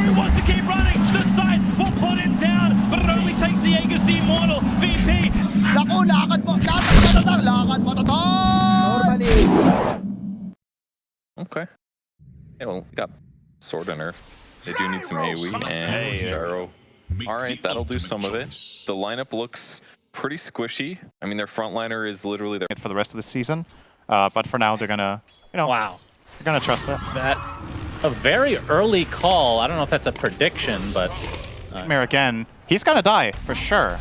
He wants to keep running. The side will put him down, but it only takes the Aegis the Immortal. VP. Naku, lakad mo to Normally. Okay. Yeah, well, we got Sword and Nerf. They do need some AoE and Gyro. Alright, that'll do some of it. The lineup looks pretty squishy. I mean, their frontliner is literally there for the rest of the season. But for now, they're gonna, Wow. they're gonna trust it. That a very early call. I don't know if that's a prediction, but Mir again, he's gonna die for sure.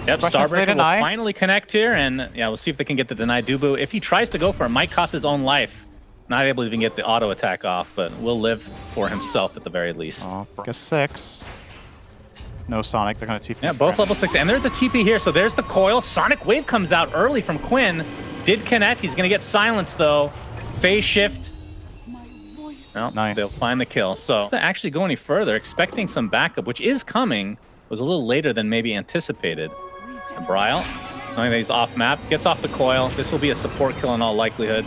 yep, Questions Starbreaker will deny. finally connect here, and yeah, we'll see if they can get the deny Dubu. If he tries to go for it, might cost his own life. Not able to even get the auto attack off, but will live for himself at the very least. Oh, guess 6. No Sonic, they're gonna TP. Yeah, both level 6, and there's a TP here, so there's the coil. Sonic Wave comes out early from Quinn. Did connect, he's gonna get silenced though. Phase shift. Well, Nice. They'll find the kill. So to actually go any further, expecting some backup, which is coming, was a little later than maybe anticipated. And Bryle, knowing that he's off map, gets off the coil. This will be a support kill in all likelihood.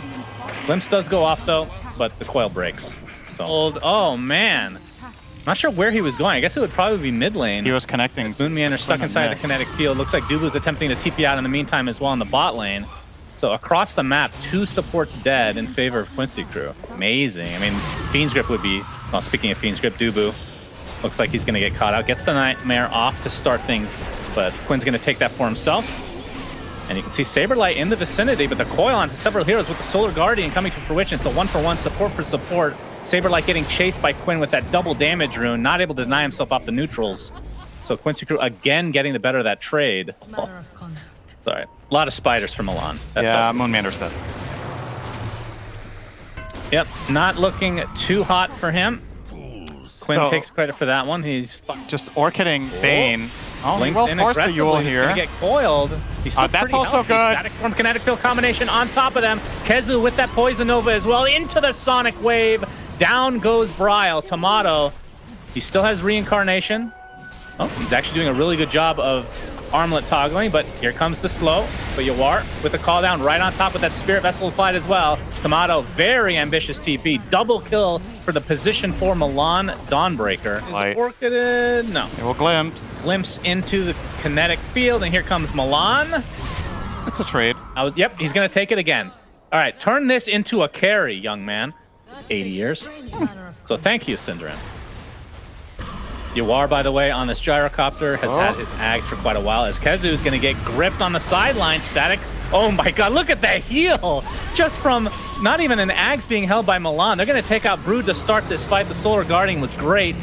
Glimpse does go off though, but the coil breaks. So oh man. Not sure where he was going. I guess it would probably be mid lane. He was connecting. Moonmeander stuck inside the kinetic field. Looks like Dubu's attempting to TP out in the meantime as well in the bot lane. So across the map, 2 supports dead in favor of Quincy crew. Amazing. I mean, Fiend's Grip would be, well, speaking of Fiend's Grip, Dubu looks like he's going to get caught out. Gets the Nightmare off to start things, but Quinn's going to take that for himself. And you can see Saberlight in the vicinity, but the coil onto several heroes with the Solar Guardian coming to fruition. It's a 1-for-1 support for support. Saberlight getting chased by Quinn with that double damage rune, not able to deny himself off the neutrals. So Quincy crew again getting the better of that trade. Oh, sorry. A lot of spiders for Milan. Yeah, Moonmander's dead. Yep, not looking too hot for him. Quinn So- takes credit for that one. He's Just orchiding Bane. Oh, he linked will in force the aggressively. Yule He's here. gonna get coiled. He's still That's pretty also healthy. good. Static Storm Kinetic Field combination on top of them. Kezu with that Poison Nova as well into the Sonic Wave. Down goes Bryle. Tomato. He still has reincarnation. Oh, he's actually doing a really good job of armlet toggling, but here comes the slow. But Yawar with a call down right on top with that Spirit Vessel applied as well. Tomato, very ambitious TP. Double kill for the position for Milan Dawnbreaker. Is Light. it orchided? No. It will glimpse. Glimpse into the kinetic field, and here comes Milan. It's a trade. Yep, he's going to take it again. All right, turn this into a carry, young man. 80 years. So thank you, syndereN. Yawar, by the way, on this gyrocopter, has had his Ags for quite a while, as Kezu is going to get gripped on the sideline. Static. Oh my god, look at that heal! Just from not even an Ags being held by Milan. They're going to take out Brood to start this fight. The Solar Guardian was great.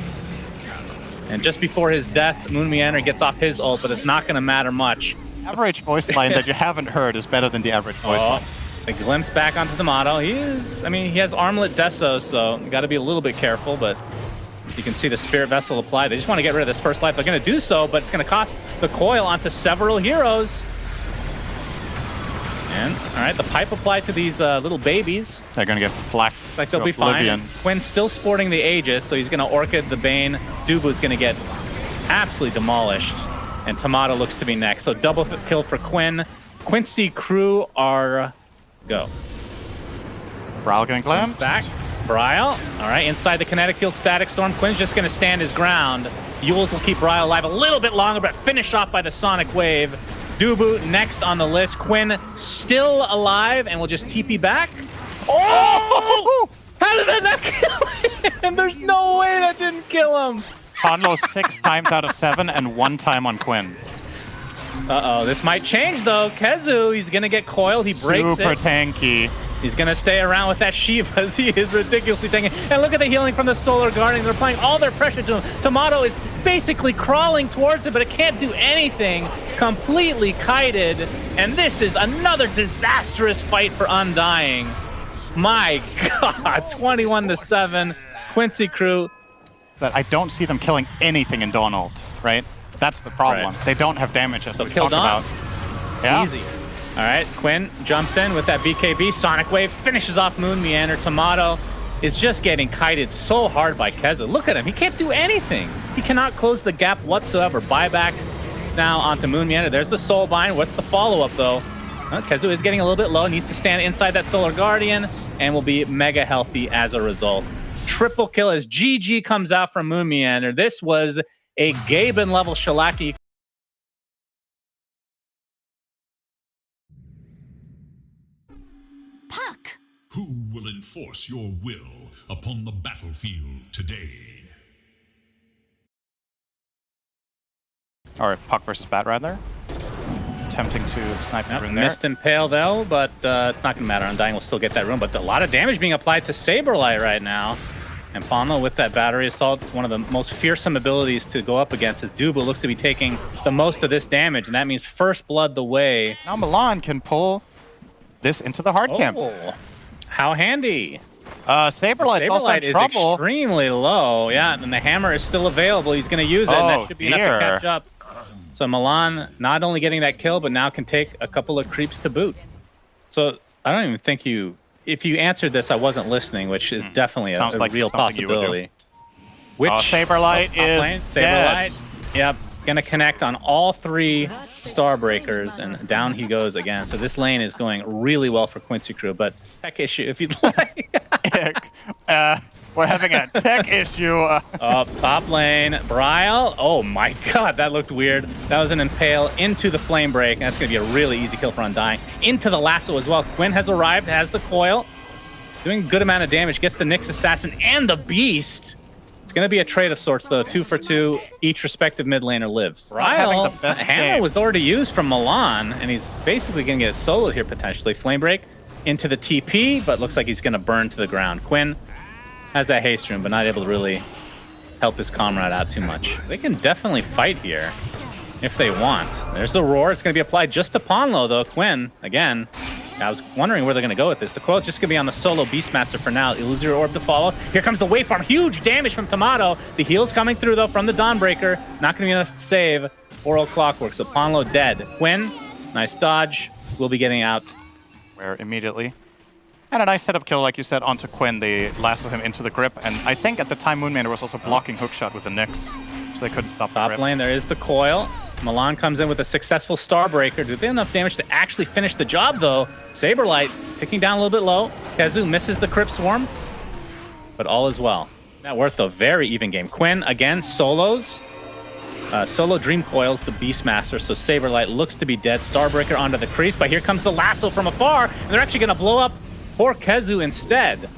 And just before his death, Moon Meander gets off his ult, but it's not going to matter much. Average voice line that you haven't heard is better than the average voice line. The glimpse back onto Tomato. He has Armlet Deso, so you got to be a little bit careful, but you can see the Spirit Vessel applied. They just want to get rid of this first life. They're going to do so, but it's going to cost the coil onto several heroes. And, all right, the pipe applied to these little babies. They're gonna get flacked. Looks like they'll to be oblivion. fine. Quinn's still sporting the Aegis, so he's going to Orchid the Bane. Dubu's going to get absolutely demolished. And Tomato looks to be next. So double kill for Quinn. Quincy crew are go. Bryle getting glimpsed. Back. Bryle. All right, inside the kinetic field, Static Storm. Quinn's just going to stand his ground. Yules will keep Bryle alive a little bit longer, but finished off by the Sonic Wave. Dubu next on the list. Quinn still alive and will just TP back. Oh! How did that not kill him? There's no way that didn't kill him. Conlo 6 times out of 7 and 1 time on Quinn. Uh-oh, this might change though. Kezu, he's going to get coiled. He breaks Super it. tanky. He's going to stay around with that Shiva as he is ridiculously tanky. And look at the healing from the Solar Guardian. They're applying all their pressure to him. Tomato is basically crawling towards it, but it can't do anything. Completely kited. And this is another disastrous fight for Undying. My God, 21-7. Quincy crew. That I don't see them killing anything in Dawn ult, right? That's the problem. Right. They don't have damage as we kill talked Dawn. about. Yeah. Easy. All right, Quinn jumps in with that BKB. Sonic Wave finishes off Moon Meander. Tomato is just getting kited so hard by Keza. Look at him. He can't do anything. He cannot close the gap whatsoever. Buyback now onto Moon Meander. There's the Soul Bind. What's the follow-up, though? Kezu is getting a little bit low. Needs to stand inside that Solar Guardian and will be mega healthy as a result. triple kill as GG comes out from Moon Meander. This was a Gaben level shellacking. Puck. Who will enforce your will upon the battlefield today? Or Puck versus Bat rather. Attempting to snipe the rune there. Missed Impale though, but it's not going to matter. Undying will still get that rune, but a lot of damage being applied to SaberLight right now. And Ponlo with that battery assault, one of the most fearsome abilities to go up against, as Dubu looks to be taking the most of this damage, and that means first blood the way. Now Milan can pull this into the hard camp. How handy. SaberLight's also in is trouble. Extremely low, yeah, and the hammer is still available. He's going to use it, and that should be enough to catch up. So Milan not only getting that kill, but now can take a couple of creeps to boot. So I don't even think you... If you answered this, I wasn't listening, which is definitely a like real possibility. Which SaberLight is dead. Yep, gonna connect on all 3 Starbreakers, and down he goes again. So this lane is going really well for Quincy Crew, but tech issue if you'd like. We're having a tech issue. Up top lane, Bryle. Oh my god, that looked weird. That was an Impale into the Flame Break, and that's going to be a really easy kill for Undying. Into the lasso as well. Quinn has arrived, has the coil. Doing a good amount of damage. Gets the Nyx Assassin and the Beast. It's going to be a trade of sorts, though. 2 for 2. Each respective mid laner lives. Bryle, hammer was already used from Milan, and he's basically going to get soloed here potentially. Flame Break into the TP, but looks like he's going to burn to the ground. Quinn has that haste rune, but not able to really help his comrade out too much. They can definitely fight here if they want. There's the roar. It's going to be applied just to Ponlo, though. Quinn, again, I was wondering where they're going to go with this. The coil's just going to be on the solo Beastmaster for now. Illusory Orb to follow. Here comes the waveform. Huge damage from Tomato. The heal's coming through, though, from the Dawnbreaker. Not going to be enough to save. 4-0 Clockwork, so Ponlo dead. Quinn, nice dodge. Will be getting out. Where immediately. And a nice setup kill, like you said, onto Quinn. They lasso him into the grip. And I think at the time Moonmander was also blocking hookshot with the Nyx, so they couldn't stop the grip. Top lane, there is the coil. Milan comes in with a successful Starbreaker. Did they have enough damage to actually finish the job, though? SaberLight ticking down a little bit low. Kezu misses the Crypt Swarm, but all is well. Not worth the very even game. Quinn, again, solos. Solo Dream Coils, the Beastmaster, so SaberLight looks to be dead. Starbreaker onto the crease, but here comes the lasso from afar, and they're actually going to blow up poor Kezu instead.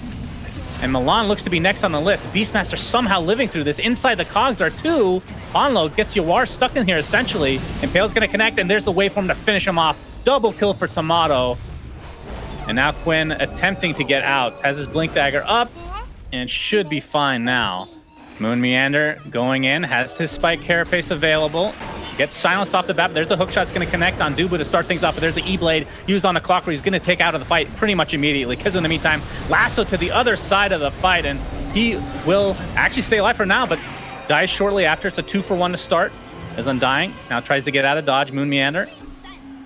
And Milan looks to be next on the list. Beastmaster somehow living through this. Inside the cogs are 2. Onlo gets Yawar stuck in here, essentially. Impale's going to connect, and there's the waveform to finish him off. Double kill for Tomato. And now Quinn attempting to get out. Has his Blink Dagger up, and should be fine now. Moon Meander going in, has his Spike Carapace available. Gets silenced off the bat. There's the hookshot's going to connect on Dubu to start things off, but there's the E-Blade used on the clock where he's going to take out of the fight pretty much immediately. Kizu in the meantime, lasso to the other side of the fight, and he will actually stay alive for now, but dies shortly after. It's a 2-for-1 to start as Undying now tries to get out of dodge. Moon Meander.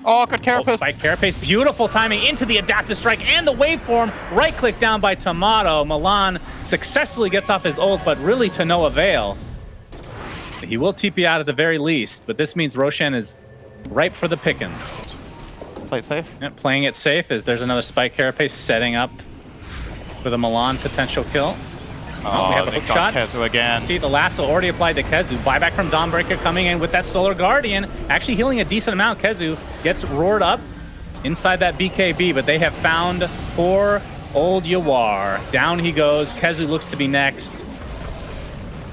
Oh, good Carapace. Spike Carapace. Beautiful timing into the Adaptive Strike and the waveform. Right-click down by Tomato. Milan successfully gets off his ult, but really to no avail. He will TP out at the very least, but this means Roshan is ripe for the picking. Play it safe. Yeah, playing it safe as there's another Spike Carapace setting up for the Milan potential kill. Oh, we have a they hook got shot. Kezu again. See the lasso already applied to Kezu. Buyback from Dawnbreaker coming in with that Solar Guardian. Actually healing a decent amount. Kezu gets roared up inside that BKB, but they have found poor old Yawar. Down he goes. Kezu looks to be next.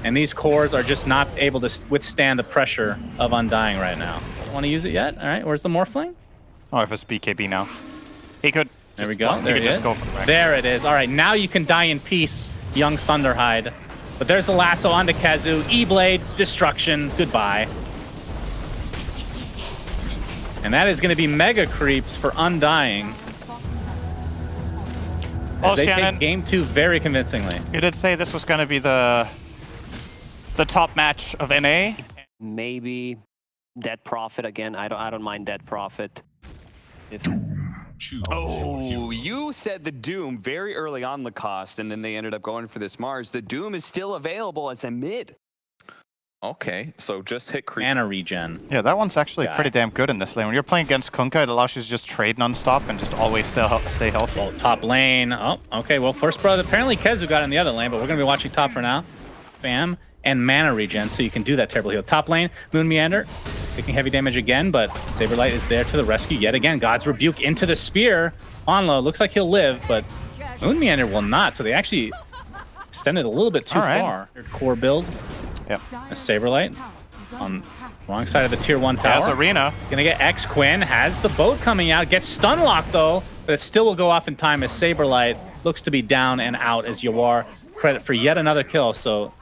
And these cores are just not able to withstand the pressure of Undying right now. Don't want to use it yet? All right, where's the Morphling? Oh, if it's BKB now. He could. There we go. There he could it just is. go for the wreck. There it is. All right, now you can die in peace, young Thunderhide. But there's the lasso onto Kezu. E-Blade, destruction, goodbye. And that is going to be mega creeps for Undying. Well, They Shannon, take game 2 very convincingly. you did say this was going to be the top match of NA. Maybe Dead Prophet again. I don't mind Dead Prophet. If Oh, you said the Doom very early on Lacoste, and then they ended up going for this Mars. The Doom is still available as a mid. Okay, so just hit creep. Mana regen. Yeah, that one's actually Guy. pretty damn good in this lane. When you're playing against Kunkka, it allows you to just trade non-stop and just always stay healthy. Well, top lane. Oh, okay. Well, first brother. Apparently, Kezu got in the other lane, but we're going to be watching top for now. Bam. And mana regen, so you can do that terrible heal. Top lane, Moon Meander, taking heavy damage again, but Saberlight is there to the rescue yet again. God's Rebuke into the spear. Onlo, looks like he'll live, but Moon Meander will not, so they actually extended a little bit too far. Core build. Yep. A Saberlight on wrong side of the tier 1 tower. Has Arena. Gonna get X Quinn, has the boat coming out, gets stun locked though, but it still will go off in time as Saberlight looks to be down and out as Yawar credit for yet another kill, so...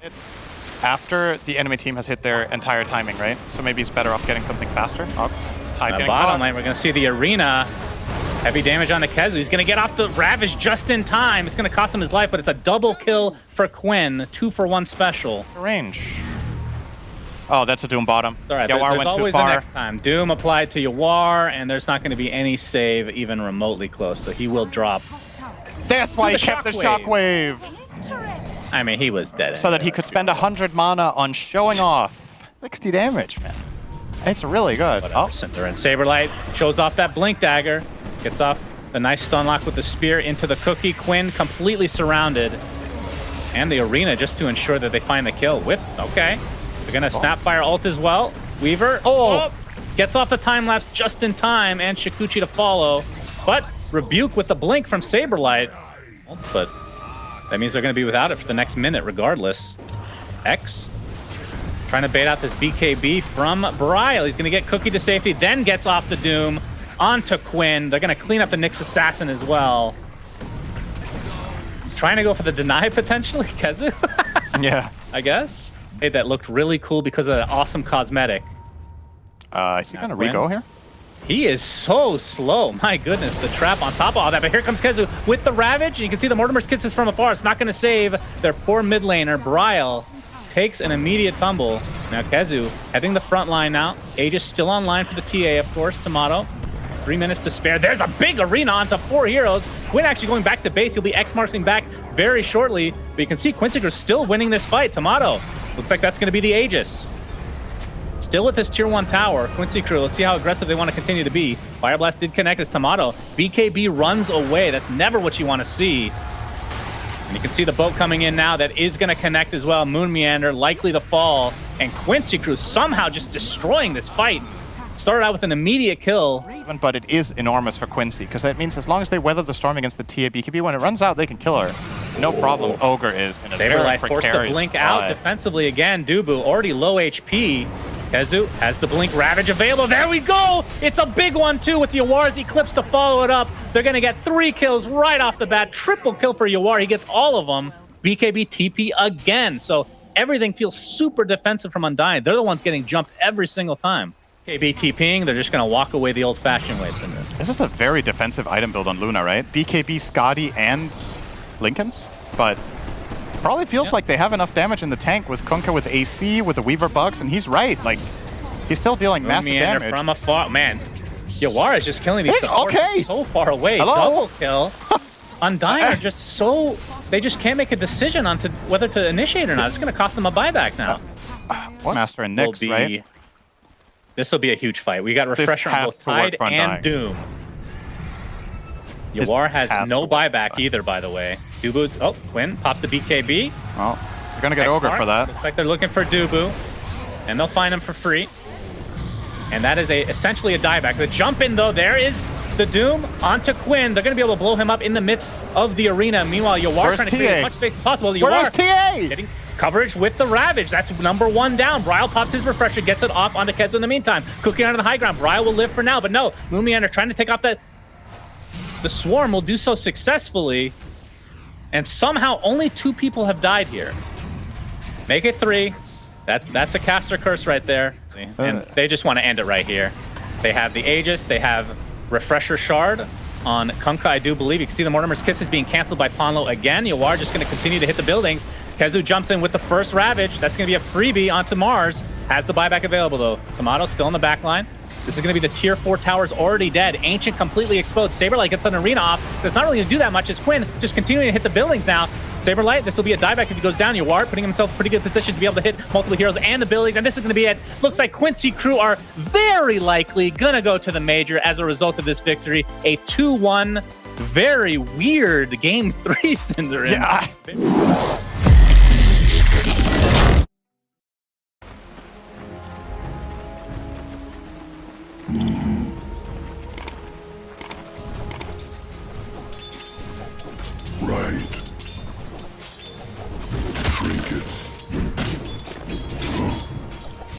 After the enemy team has hit their entire timing, right? So maybe he's better off getting something faster. Bottom lane, we're gonna see the Arena. Heavy damage on the Kezu. He's gonna get off the Ravage just in time. It's gonna cost him his life, but it's a double kill for Quinn. 2-for-1 special. Range. Oh, that's a Doom bottom. All right, Yawar went too always far. the next time. Doom applied to Yawar, and there's not gonna be any save even remotely close, so he will drop. That's why he kept the shockwave. I mean, he was dead. So that he could spend 100 mana on showing off. 60 damage, man. It's really good. Oh, syndereN Saberlight shows off that Blink Dagger. Gets off the nice stun lock with the spear into the cookie. Quinn completely surrounded. And the Arena just to ensure that they find the kill. Whip, okay. They're gonna Snapfire ult as well. Weaver, gets off the time lapse just in time, and Shikuchi to follow. But Rebuke with the blink from Saberlight. But that means they're gonna be without it for the next minute regardless. X trying to bait out this BKB from Brile. He's gonna get Cookie to safety, then gets off the Doom onto Quinn. They're gonna clean up the Nyx Assassin as well. Trying to go for the deny potentially, Kezu? Yeah. I guess. Hey, that looked really cool because of that awesome cosmetic. Is he gonna re-go here? He is so slow. My goodness, the trap on top of all that. But here comes Kezu with the Ravage. You can see the Mortimer's Kisses from afar. It's not going to save their poor mid laner. Brile takes an immediate tumble. Now Kezu heading the front line now. Aegis still online for the TA, of course. Tomato. 3 minutes to spare. There's a big Arena onto 4 heroes. Quinn actually going back to base. He'll be X-marking back very shortly. But you can see Quincy still winning this fight. Tomato. Looks like that's going to be the Aegis. Still with his tier 1 tower. Quincy crew, let's see how aggressive they want to continue to be. Fire Blast did connect as Tomato. BKB runs away. That's never what you want to see. And you can see the boat coming in now. That is going to connect as well. Moon Meander likely to fall. And Quincy crew somehow just destroying this fight. Started out with an immediate kill. But it is enormous for Quincy, because that means as long as they weather the storm against the TA BKB, when it runs out, they can kill her. No problem. Ogre is in a very Saberlight precarious forced to blink out defensively again. Dubu already low HP. Kezu has the Blink Ravage available. There we go! It's a big one, too, with Yawar's Eclipse to follow it up. They're going to get 3 kills right off the bat. Triple kill for Yawar. He gets all of them. BKB TP again. So everything feels super defensive from Undying. They're the ones getting jumped every single time. KB TPing, they're just going to walk away the old-fashioned way, Synder. This is a very defensive item build on Luna, right? BKB, Scotty, and Lincoln's. But probably feels like they have enough damage in the tank with Kunkka with AC, with the Weaver bugs, and he's right. Like, he's still dealing massive damage. From afar. Man, Yawar is just killing these supports so far away. Hello? Double kill. Undying are just so... They just can't make a decision on whether to initiate or not. It's going to cost them a buyback now. Master and Nyx, right? This will be a huge fight. We got Refresher on both Tide and Doom. Yawar has no buyback either, by the way. Dubu's... Oh, Quinn pops the BKB. Well, they're going to get Ogre for that. Looks like they're looking for Dubu. And they'll find him for free. And that is essentially a dieback. The jump in, though, there is the Doom onto Quinn. They're going to be able to blow him up in the midst of the arena. Meanwhile, Yawar trying to create as much space as possible. Where's TA? Getting coverage with the Ravage. That's #1 down. Brile pops his Refresher, gets it off onto Kezu in the meantime. Cooking onto the high ground. Brile will live for now, but no. Moon Meander trying to take off that... The Swarm will do so successfully. And somehow only 2 people have died here. Make it 3. That's a caster curse right there. And they just want to end it right here. They have the Aegis. They have Refresher Shard on Kunkka, I do believe. You can see the Mortimer's Kisses being canceled by Ponlo again. Yawar just going to continue to hit the buildings. Kezu jumps in with the first Ravage. That's going to be a freebie onto Mars. Has the buyback available, though. Tomato still in the back line. This is going to be the tier 4 towers already dead. Ancient completely exposed. Saberlight gets an arena off. That's not really going to do that much as Quinn just continuing to hit the buildings now. Saberlight, this will be a dieback if he goes down. Yawar putting himself in a pretty good position to be able to hit multiple heroes and abilities, and this is going to be it. Looks like Quincy crew are very likely going to go to the major as a result of this victory. A 2-1, very weird game 3, syndereN. Yeah. Right.